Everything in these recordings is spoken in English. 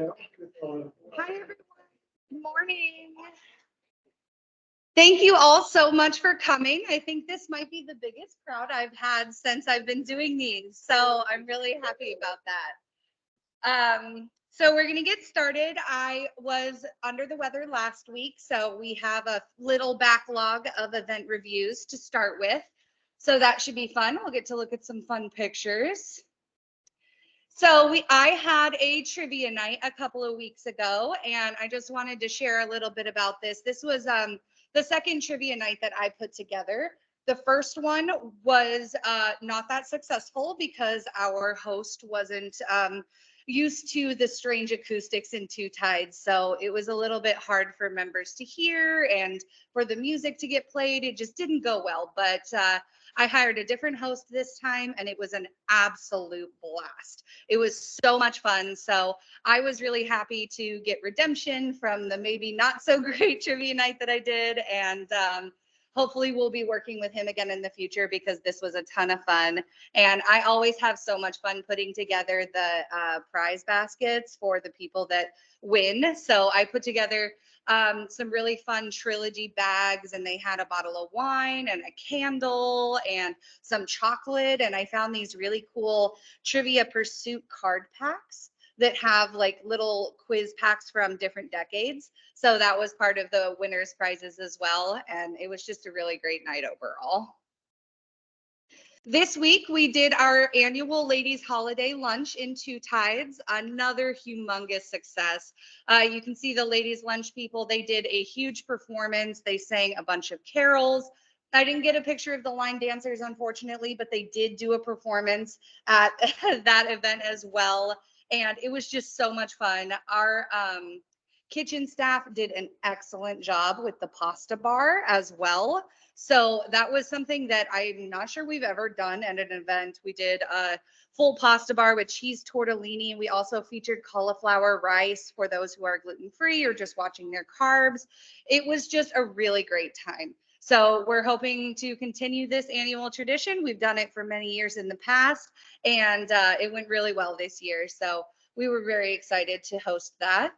Hi, everyone. Good morning. Thank you all so much for coming. I think this might be the biggest crowd I've had since I've been doing these. So I'm really happy about that. So we're going to get started. I was under the weather last week, so we have a little backlog of event reviews to start with. So that should be fun. We'll get to look at some fun pictures. So I had a trivia night a couple of weeks ago, and I just wanted to share a little bit about this. This was the second trivia night that I put together. The first one was not that successful because our host wasn't used to the strange acoustics in Two Tides. So it was a little bit hard for members to hear and for the music to get played. It just didn't go well. But I hired a different host this time, and it was an absolute blast. It was so much fun. So I was really happy to get redemption from the maybe not so great trivia night that I did. And hopefully we'll be working with him again in the future because this was a ton of fun. And I always have so much fun putting together the prize baskets for the people that win. So I put together some really fun trilogy bags, and they had a bottle of wine and a candle and some chocolate. And I found these really cool Trivia Pursuit card packs that have like little quiz packs from different decades. So that was part of the winners prizes as well. And it was just a really great night overall. This week, we did our annual ladies' holiday lunch in Two Tides, another humongous success. You can see the ladies' lunch people, they did a huge performance. They sang a bunch of carols. I didn't get a picture of the line dancers, unfortunately, but they did do a performance at that event as well. And it was just so much fun. Our kitchen staff did an excellent job with the pasta bar as well. So that was something that I'm not sure we've ever done at an event. We did a full pasta bar with cheese tortellini. We also featured cauliflower rice for those who are gluten-free or just watching their carbs. It was just a really great time. So we're hoping to continue this annual tradition. We've done it for many years in the past, and it went really well this year. So we were very excited to host that.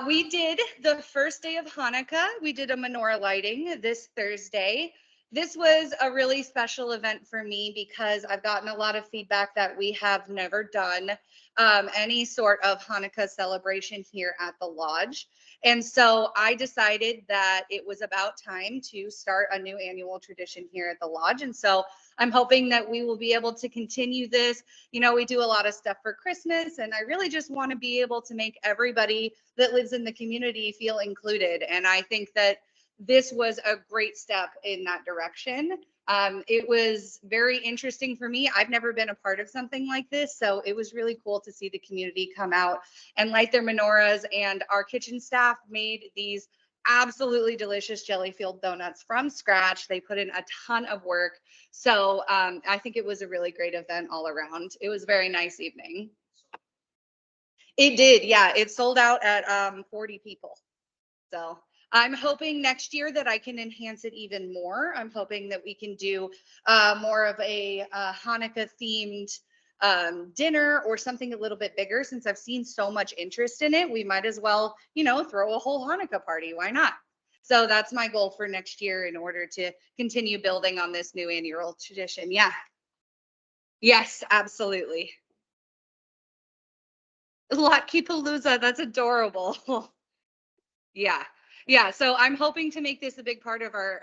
We did the first day of Hanukkah. We did a menorah lighting this Thursday. This was a really special event for me because I've gotten a lot of feedback that we have never done any sort of Hanukkah celebration here at the lodge. And so I decided that it was about time to start a new annual tradition here at the lodge. And so I'm hoping that we will be able to continue this. You know, we do a lot of stuff for Christmas, and I really just want to be able to make everybody that lives in the community feel included. And I think that this was a great step in that direction. It was very interesting for me. I've never been a part of something like this, so it was really cool to see the community come out and light their menorahs. And our kitchen staff made these absolutely delicious jelly-filled donuts from scratch. They put in a ton of work. So I think it was a really great event all around. It was a very nice evening. It did, yeah. It sold out at 40 people. So I'm hoping next year that I can enhance it even more. I'm hoping that we can do more of a Hanukkah themed dinner or something a little bit bigger. Since I've seen so much interest in it, we might as well, you know, throw a whole Hanukkah party. Why not? So that's my goal for next year in order to continue building on this new annual tradition. Yeah. Yes, absolutely. Latke Palooza, that's adorable. Yeah. Yeah, so I'm hoping to make this a big part of our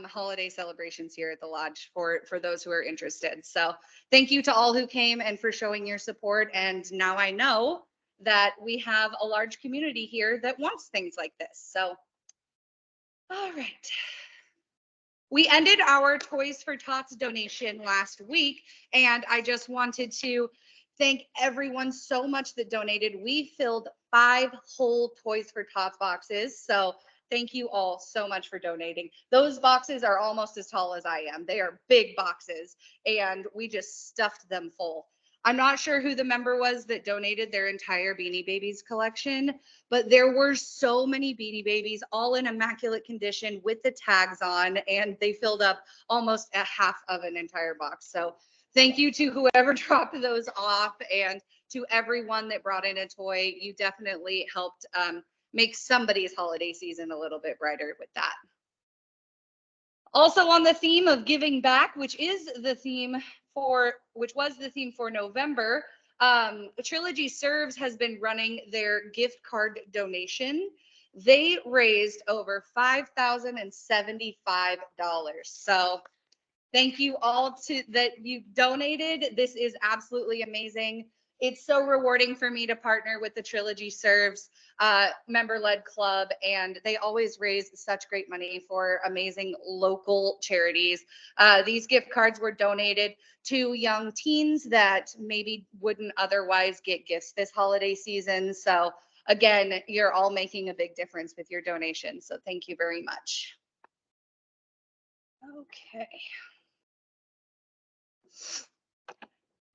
holiday celebrations here at the lodge for those who are interested. So thank you to all who came and for showing your support. And now I know that we have a large community here that wants things like this. So, all right. We ended our Toys for Tots donation last week, and I just wanted to thank everyone so much that donated. We filled 5 whole Toys for Tots boxes. So thank you all so much for donating. Those boxes are almost as tall as I am. They are big boxes, and we just stuffed them full. I'm not sure who the member was that donated their entire Beanie Babies collection, but there were so many Beanie Babies, all in immaculate condition with the tags on, and they filled up almost a half of an entire box. So thank you to whoever dropped those off and to everyone that brought in a toy. You definitely helped make somebody's holiday season a little bit brighter with that. Also on the theme of giving back, which was the theme for November, Trilogy Serves has been running their gift card donation. They raised over $5,075. So thank you all that you donated. This is absolutely amazing. It's so rewarding for me to partner with the Trilogy Serves member-led club, and they always raise such great money for amazing local charities. These gift cards were donated to young teens that maybe wouldn't otherwise get gifts this holiday season. So again, you're all making a big difference with your donation. So thank you very much. Okay.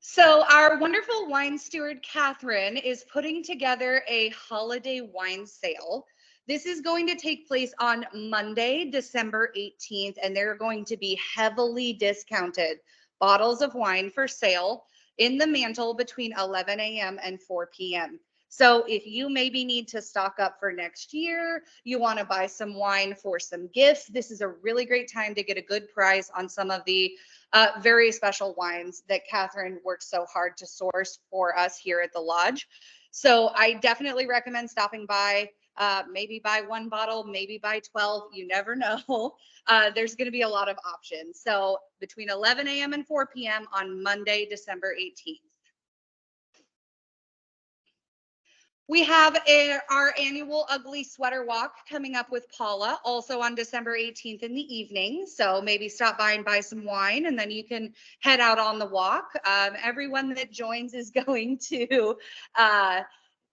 So our wonderful wine steward, Catherine, is putting together a holiday wine sale. This is going to take place on Monday, December 18th, and they're going to be heavily discounted bottles of wine for sale in the mantle between 11 a.m. and 4 p.m. So if you maybe need to stock up for next year, you want to buy some wine for some gifts, this is a really great time to get a good price on some of the very special wines that Catherine worked so hard to source for us here at the lodge. So I definitely recommend stopping by. Maybe buy one bottle, maybe buy 12. You never know. There's going to be a lot of options. So between 11 a.m. and 4 p.m. on Monday, December 18th. We have our annual Ugly Sweater Walk coming up with Paula, also on December 18th in the evening. So maybe stop by and buy some wine, and then you can head out on the walk. Everyone that joins is going to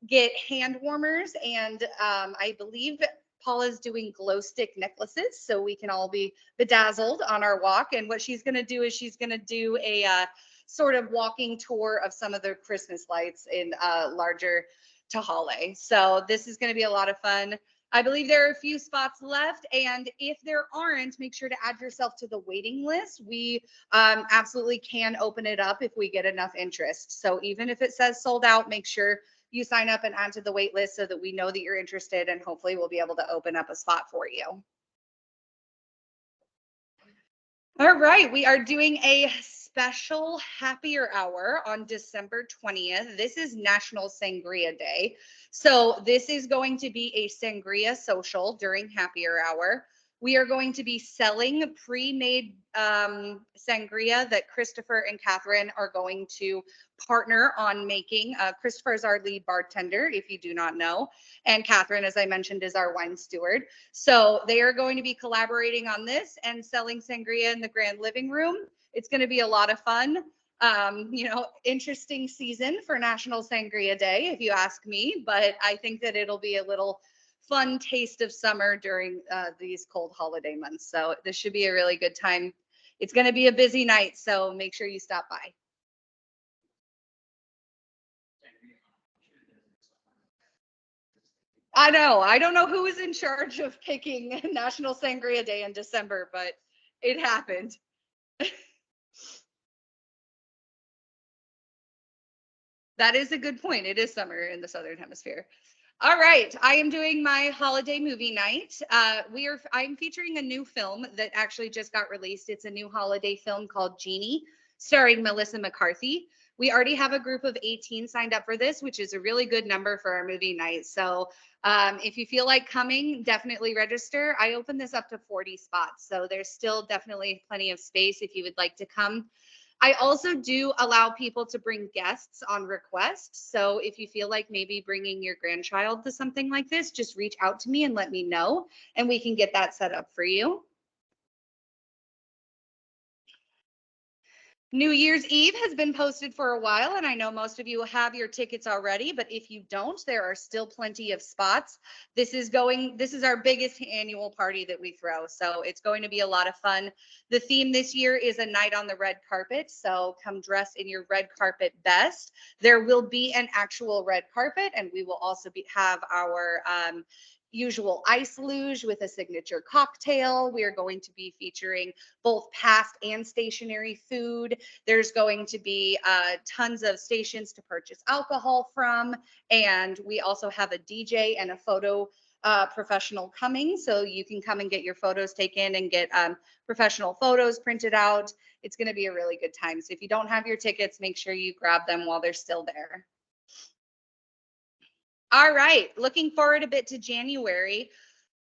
get hand warmers, and I believe Paula's doing glow stick necklaces, so we can all be bedazzled on our walk. And what she's going to do is she's going to do a sort of walking tour of some of the Christmas lights in larger Tahale. So this is going to be a lot of fun. I believe there are a few spots left, and if there aren't, make sure to add yourself to the waiting list. We absolutely can open it up if we get enough interest. So even if it says sold out, make sure you sign up and add to the wait list so that we know that you're interested, and hopefully we'll be able to open up a spot for you. All right, we are doing a special happier hour on December 20th. This is National Sangria Day. So this is going to be a sangria social during happier hour. We are going to be selling pre-made sangria that Christopher and Catherine are going to partner on making. Christopher is our lead bartender, if you do not know, and Catherine, as I mentioned, is our wine steward. So they are going to be collaborating on this and selling sangria in the grand living room. It's going to be a lot of fun. Interesting season for National Sangria Day, if you ask me, but I think that it'll be a little fun taste of summer during these cold holiday months. So this should be a really good time. It's going to be a busy night, so make sure you stop by. I know. I don't know who is in charge of picking National Sangria Day in December, but it happened. That is a good point. It is summer in the Southern Hemisphere. All right, I am doing my holiday movie night. I'm featuring a new film that actually just got released. It's a new holiday film called Genie, starring Melissa McCarthy. We already have a group of 18 signed up for this, which is a really good number for our movie night. So if you feel like coming, definitely register. I opened this up to 40 spots, so there's still definitely plenty of space if you would like to come. I also do allow people to bring guests on request. So if you feel like maybe bringing your grandchild to something like this, just reach out to me and let me know, and we can get that set up for you. New Year's Eve has been posted for a while, and I know most of you have your tickets already, but if you don't, there are still plenty of spots. This is our biggest annual party that we throw, so it's going to be a lot of fun. The theme this year is a night on the red carpet, so come dress in your red carpet best. There will be an actual red carpet, and we will also have our usual ice luge with a signature cocktail. We are going to be featuring both past and stationary food. There's going to be tons of stations to purchase alcohol from. And we also have a DJ and a photo professional coming. So you can come and get your photos taken and get professional photos printed out. It's going to be a really good time. So if you don't have your tickets, make sure you grab them while they're still there. All right, looking forward a bit to January.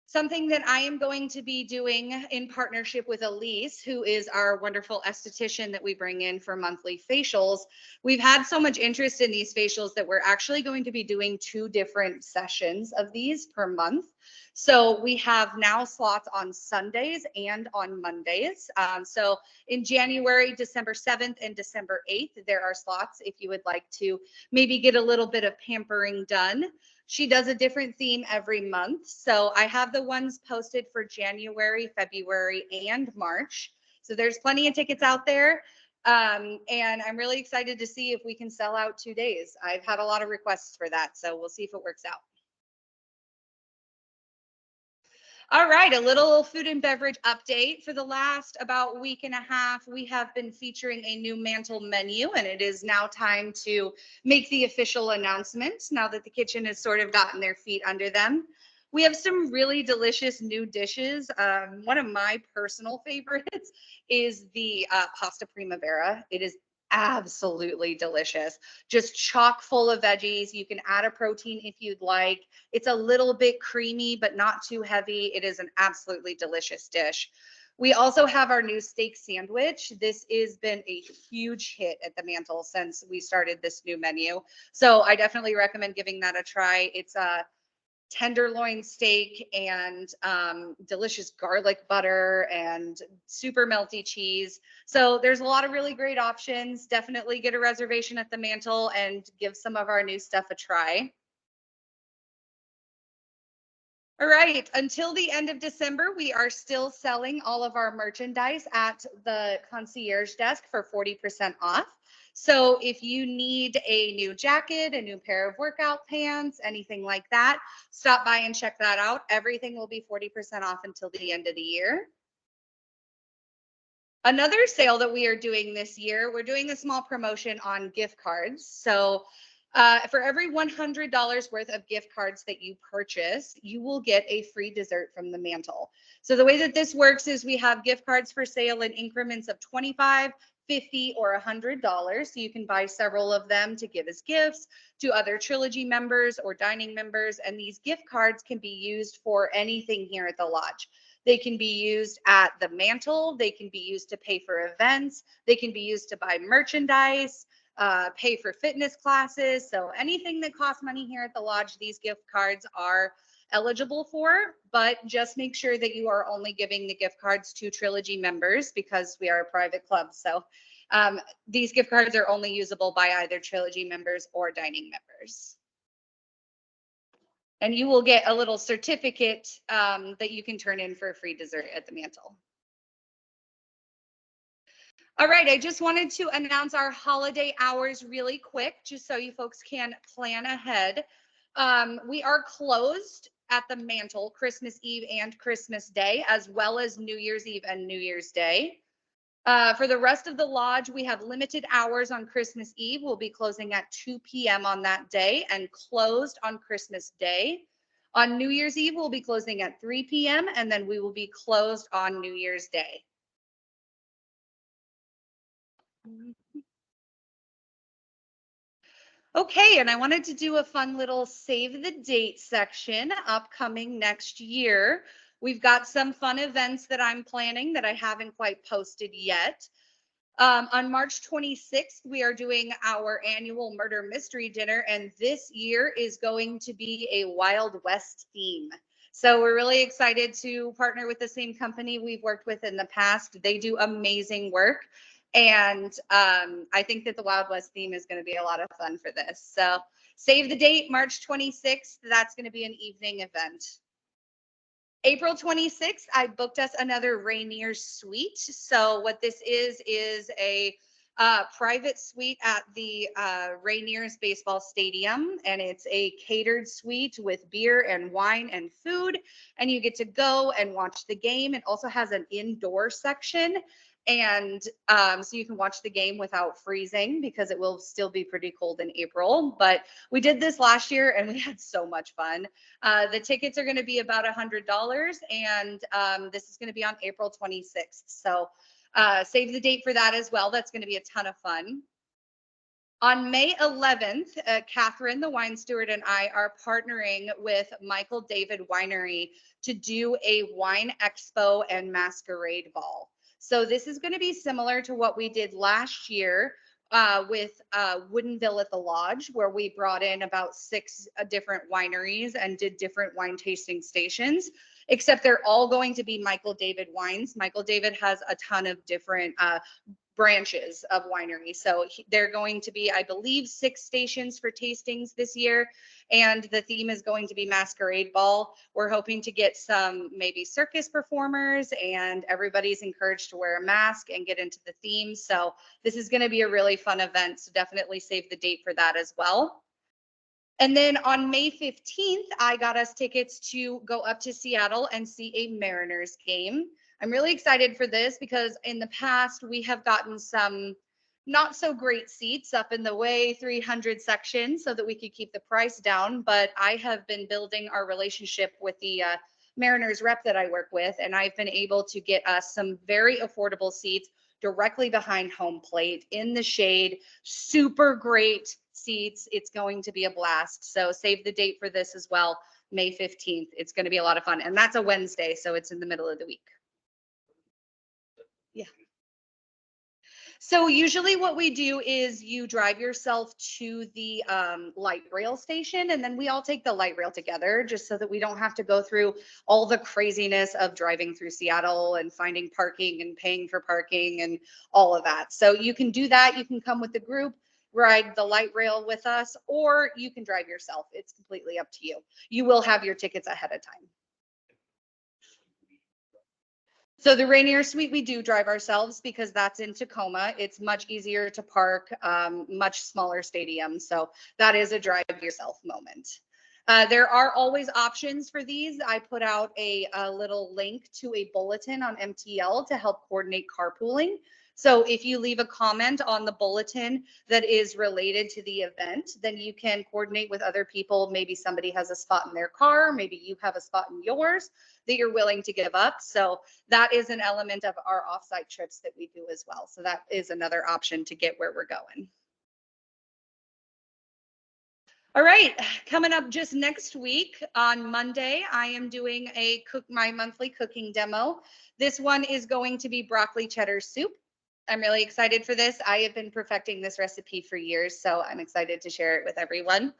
Something that I am going to be doing in partnership with Elise, who is our wonderful esthetician that we bring in for monthly facials. We've had so much interest in these facials that we're actually going to be doing 2 different sessions of these per month. So we have now slots on Sundays and on Mondays. So in January, December 7th and December 8th, there are slots if you would like to maybe get a little bit of pampering done. She does a different theme every month. So I have the ones posted for January, February, and March. So there's plenty of tickets out there. And I'm really excited to see if we can sell out 2 days. I've had a lot of requests for that. So we'll see if it works out. All right, a little food and beverage update. For the last about week and a half, we have been featuring a new mantle menu, and it is now time to make the official announcement now that the kitchen has sort of gotten their feet under them. We have some really delicious new dishes. One of my personal favorites is the pasta primavera. It is absolutely delicious. Just chock full of veggies. You can add a protein if you'd like. It's a little bit creamy, but not too heavy. It is an absolutely delicious dish. We also have our new steak sandwich. This has been a huge hit at the Mantle since we started this new menu. So I definitely recommend giving that a try. It's a tenderloin steak and delicious garlic butter and super melty cheese. So there's a lot of really great options. Definitely get a reservation at the Mantle and give some of our new stuff a try. All right, until the end of December, we are still selling all of our merchandise at the concierge desk for 40% off. So if you need a new jacket, a new pair of workout pants, anything like that, stop by and check that out. Everything will be 40% off until the end of the year. Another sale that we are doing this year, we're doing a small promotion on gift cards. So for every $100 worth of gift cards that you purchase, you will get a free dessert from the Mantle. So the way that this works is we have gift cards for sale in increments of $25, $50, or $100. So you can buy several of them to give as gifts to other Trilogy members or dining members. And these gift cards can be used for anything here at the lodge. They can be used at the Mantle. They can be used to pay for events. They can be used to buy merchandise, pay for fitness classes. So anything that costs money here at the lodge, these gift cards are eligible for, but just make sure that you are only giving the gift cards to Trilogy members because we are a private club. So these gift cards are only usable by either Trilogy members or dining members. And you will get a little certificate that you can turn in for a free dessert at the Mantle. All right, I just wanted to announce our holiday hours really quick, just so you folks can plan ahead. We are closed at the Mantle Christmas Eve and Christmas Day, as well as New Year's Eve and New Year's Day. For the rest of the lodge, we have limited hours on Christmas Eve. We'll be closing at 2 p.m. on that day and closed on Christmas Day. On New Year's Eve, we'll be closing at 3 p.m. and then we will be closed on New Year's Day. Okay, and I wanted to do a fun little save the date section upcoming next year. We've got some fun events that I'm planning that I haven't quite posted yet. On March 26th, we are doing our annual murder mystery dinner, and this year is going to be a Wild West theme. So we're really excited to partner with the same company we've worked with in the past. They do amazing work. And I think that the Wild West theme is going to be a lot of fun for this. So save the date, March 26th. That's going to be an evening event. April 26th, I booked us another Rainier Suite. So what this is a private suite at the Rainier's Baseball Stadium, and it's a catered suite with beer and wine and food, and you get to go and watch the game. It also has an indoor section, and so you can watch the game without freezing because it will still be pretty cold in April. But we did this last year, and we had so much fun. The tickets are going to be about $100, and this is going to be on April 26th. So save the date for that as well. That's going to be a ton of fun. On May 11th, Catherine, the wine steward, and I are partnering with Michael David Winery to do a wine expo and masquerade ball. So this is going to be similar to what we did last year with Woodenville at the Lodge, where we brought in about 6 different wineries and did different wine tasting stations, except they're all going to be Michael David wines. Michael David has a ton of different branches of winery. So they're going to be, I believe, 6 stations for tastings this year. And the theme is going to be Masquerade Ball. We're hoping to get some maybe circus performers, and everybody's encouraged to wear a mask and get into the theme. So this is going to be a really fun event. So definitely save the date for that as well. And then on May 15th, I got us tickets to go up to Seattle and see a Mariners game. I'm really excited for this because in the past we have gotten some not so great seats up in the way 300 section so that we could keep the price down. But I have been building our relationship with the Mariners rep that I work with, and I've been able to get us some very affordable seats directly behind home plate in the shade. Super great seats. It's going to be a blast. So save the date for this as well, May 15th. It's going to be a lot of fun. And that's a Wednesday, so it's in the middle of the week. Yeah. So usually what we do is you drive yourself to the light rail station, and then we all take the light rail together just so that we don't have to go through all the craziness of driving through Seattle and finding parking and paying for parking and all of that. So you can do that. You can come with the group, ride the light rail with us, or you can drive yourself. It's completely up to you. You will have your tickets ahead of time. So the Rainier Suite, we do drive ourselves because that's in Tacoma. It's much easier to park, much smaller stadium. So that is a drive yourself moment. There are always options for these. I put out a little link to a bulletin on MTL to help coordinate carpooling. So if you leave a comment on the bulletin that is related to the event, then you can coordinate with other people. Maybe somebody has a spot in their car, maybe you have a spot in yours that you're willing to give up. So that is an element of our offsite trips that we do as well. So that is another option to get where we're going. All right, coming up just next week on Monday, I am doing my monthly cooking demo. This one is going to be broccoli cheddar soup. I'm really excited for this. I have been perfecting this recipe for years, so I'm excited to share it with everyone.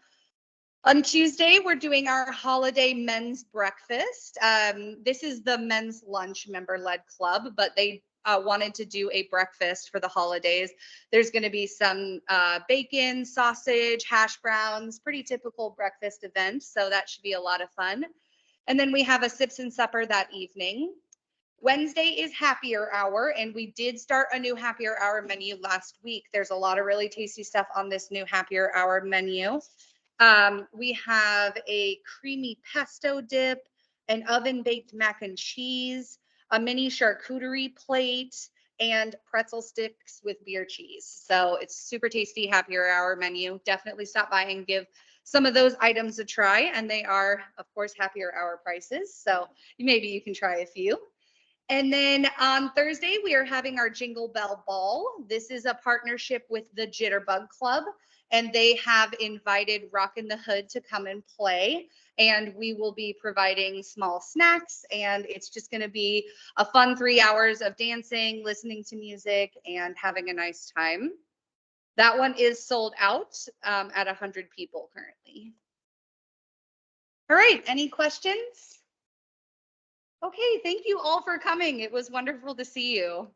On Tuesday, we're doing our holiday men's breakfast. This is the men's lunch member-led club, but they wanted to do a breakfast for the holidays. There's going to be some bacon, sausage, hash browns, pretty typical breakfast event. So that should be a lot of fun. And then we have a sips and supper that evening. Wednesday is happier hour, and we did start a new happier hour menu last week. There's a lot of really tasty stuff on this new happier hour menu. We have a creamy pesto dip, an oven baked mac and cheese, a mini charcuterie plate, and pretzel sticks with beer cheese. So it's super tasty happier hour menu. Definitely stop by and give some of those items a try. And they are, of course, happier hour prices. So maybe you can try a few. And then on Thursday, we are having our Jingle Bell Ball. This is a partnership with the Jitterbug Club, and they have invited Rockin' the Hood to come and play. And we will be providing small snacks, and it's just going to be a fun 3 hours of dancing, listening to music, and having a nice time. That one is sold out at 100 people currently. All right, any questions? Okay, thank you all for coming. It was wonderful to see you.